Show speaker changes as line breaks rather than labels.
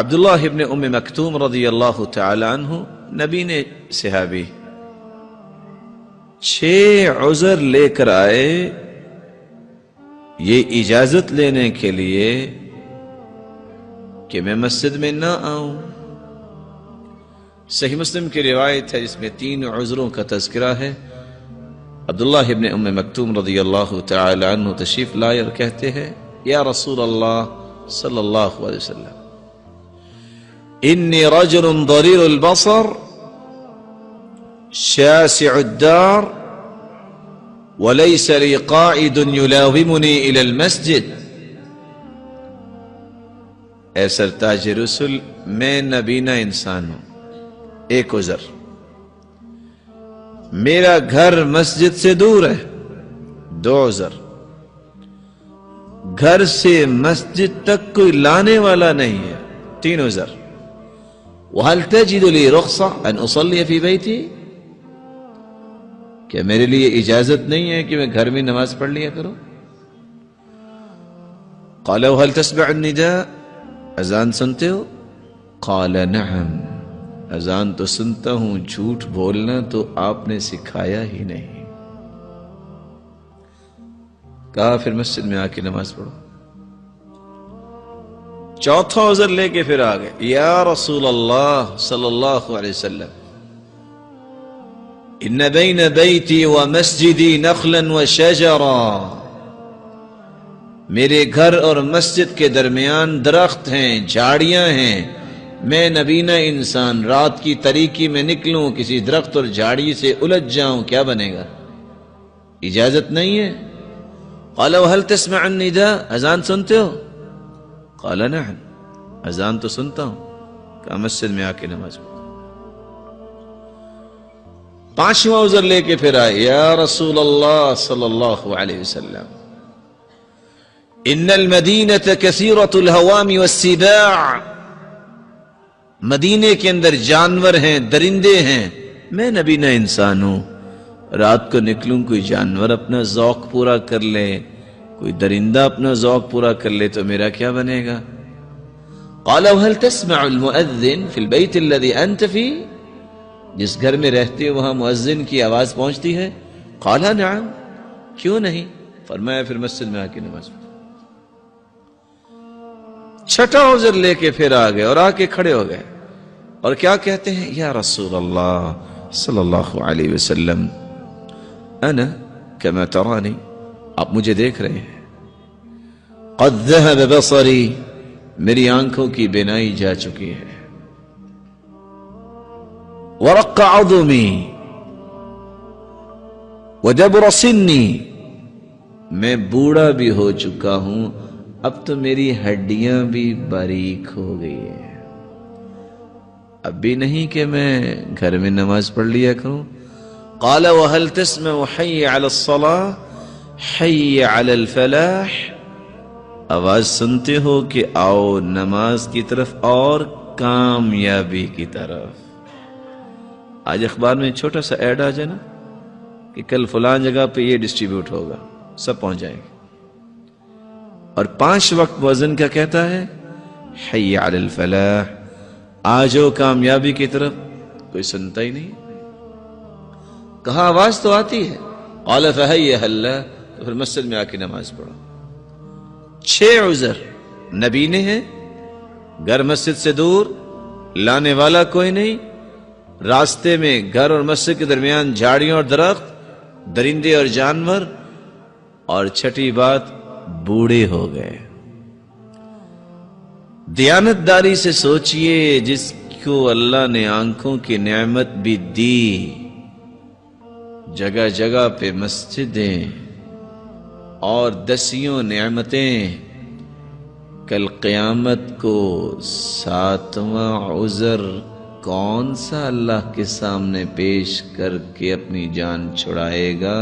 عبداللہ ابن ام مکتوم رضی اللہ تعالی عنہ نبی نے صحابی 6 عذر لے کر آئے یہ اجازت لینے کے لیے کہ میں مسجد میں نہ آؤں. صحیح مسلم کی روایت ہے جس میں 3 عذروں کا تذکرہ ہے. عبداللہ ابن ام مکتوم رضی اللہ تعالی عنہ تشریف لائے اور کہتے ہیں یا رسول اللہ صلی اللہ علیہ وسلم انی رجل ضریر البصر شاسع الدار وليس لي قائد يلاومني الى المسجد. اے سرتاج رسل میں نبینا انسان ہوں. ایک عذر میرا گھر مسجد سے دور ہے. 2 عذر گھر سے مسجد تک کوئی لانے والا نہیں ہے. 3 عذر وهل تجد لي رخصة ان اصلي في بيتي کہ میرے لیے اجازت نہیں ہے کہ میں گھر میں نماز پڑھ لیا کروں. قال وهل تسمع النداء اذان سنتے ہو؟ قال نعم اذان تو سنتا ہوں جھوٹ بولنا تو آپ نے سکھایا ہی نہیں. کہا پھر مسجد میں آ کے نماز پڑھو. 4تھا عذر لے کے پھر آ گئے یا رسول اللہ صلی اللہ علیہ وسلم ان بین بیتی و مسجدی نخلا و شجرا میرے گھر اور مسجد کے درمیان درخت ہیں جھاڑیاں ہیں. میں نبینا انسان رات کی تاریکی میں نکلوں کسی درخت اور جھاڑی سے الجھ جاؤں کیا بنے گا؟ اجازت نہیں ہے. قال وهل تسمع النداء اذان سنتے ہو؟ قال نعم اذان تو سنتا ہوں. کہ مسجد میں آ کے نماز پڑھو. 5واں عذر لے کے پھر آئے یا رسول اللہ صلی اللہ علیہ وسلم ان المدینة کثیرۃ الہوام والسباع مدینے کے اندر جانور ہیں درندے ہیں. میں نبینا انسان ہوں رات کو نکلوں کوئی جانور اپنا ذوق پورا کر لے کوئی درندہ اپنا ذوق پورا کر لے تو میرا کیا بنے گا؟ قال وهل تسمع المؤذن في البيت الذي انت فيه جس گھر میں رہتے ہو وہاں مؤذن کی آواز پہنچتی ہے؟ قال نعم کیوں نہیں. فرمایا پھر مسجد میں آ کے نماز پڑھو. 6واں عذر لے کے پھر آ گئے اور آ کے کھڑے ہو گئے اور کیا کہتے ہیں یا رسول اللہ صلی اللہ علیہ وسلم انا كما ترانی آپ مجھے دیکھ رہے ہیں قد ذهب بصری میری آنکھوں کی بینائی جا چکی ہے ورق عظمی وجبر سنی میں بوڑھا بھی ہو چکا ہوں اب تو میری ہڈیاں بھی باریک ہو گئی ہیں. اب بھی نہیں کہ میں گھر میں نماز پڑھ لیا کروں. قال وهل تسمع حي على الصلاة حي على الفلاح آواز سنتے ہو کہ آؤ نماز کی طرف اور کامیابی کی طرف. آج اخبار میں چھوٹا سا ایڈ آ جائے نا کہ کل فلان جگہ پہ یہ ڈسٹریبیوٹ ہوگا سب پہنچ جائیں گے اور 5 وقت مؤذن کیا کہتا ہے حی علی الفلاح آجو کامیابی کی طرف. کوئی سنتا ہی نہیں. کہا آواز تو آتی ہے قال فحی حلا تو پھر مسجد میں آ کے نماز پڑھو. 6 عذر نبینے ہیں گھر مسجد سے دور لانے والا کوئی نہیں راستے میں گھر اور مسجد کے درمیان جھاڑیاں اور درخت درندے اور جانور اور 6ٹھی بات بوڑھے ہو گئے. دیانتداری سے سوچئے جس کو اللہ نے آنکھوں کی نعمت بھی دی جگہ جگہ پہ مسجدیں اور 10 نعمتیں کل قیامت کو 7واں عذر کون سا اللہ کے سامنے پیش کر کے اپنی جان چھڑائے گا؟